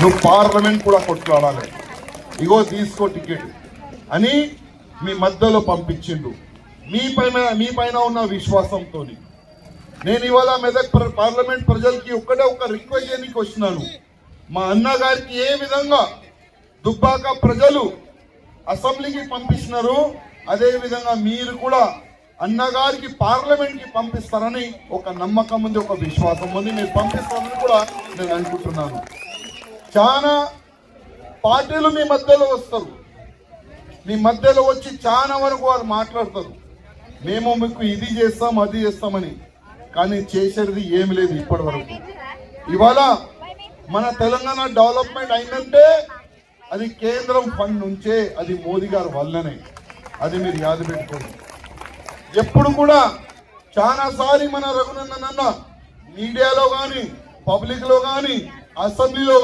నువ్వు పార్లమెంట్ కూడా కొట్లాడాలి, ఇగో తీసుకో టికెట్ అని మీ మధ్యలో పంపించిండు. మీ పైన ఉన్న విశ్వాసంతో నేను ఇవాళ మెదక్ పార్లమెంట్ ప్రజలకి ఒక రిక్వెస్ట్ చేయడానికి వచ్చినాను. మా అన్నగారికి ఏ విధంగా దుబ్బాక ప్రజలు అసెంబ్లీకి పంపిస్తున్నారు, అదే విధంగా మీరు కూడా అన్నగారికి పార్లమెంట్ కి పంపిస్తారని ఒక నమ్మకం ఉంది, ఒక విశ్వాసం ఉంది. మీరు పంపిస్తారని కూడా నేను అనుకుంటున్నాను. చాలా పార్టీలు మీ మధ్యలో వస్తారు, మీ మధ్యలో వచ్చి చాలా వరకు వారు మాట్లాడతారు, మేము మీకు ఇది చేస్తాం అది చేస్తామని. కానీ చేసేది ఏమి లేదు ఇప్పటి వరకు. ఇవాళ మన తెలంగాణ డెవలప్మెంట్ అయిందంటే అది కేంద్రం ఫండ్ నుంచే, అది మోదీ గారి వల్లనే. అది మీరు యాద పెట్టుకోండి. ఎప్పుడు కూడా చాలాసారి మన రఘునందన్ అన్న మీడియాలో కానీ పబ్లిక్ లో కానీ అసెంబ్లీలో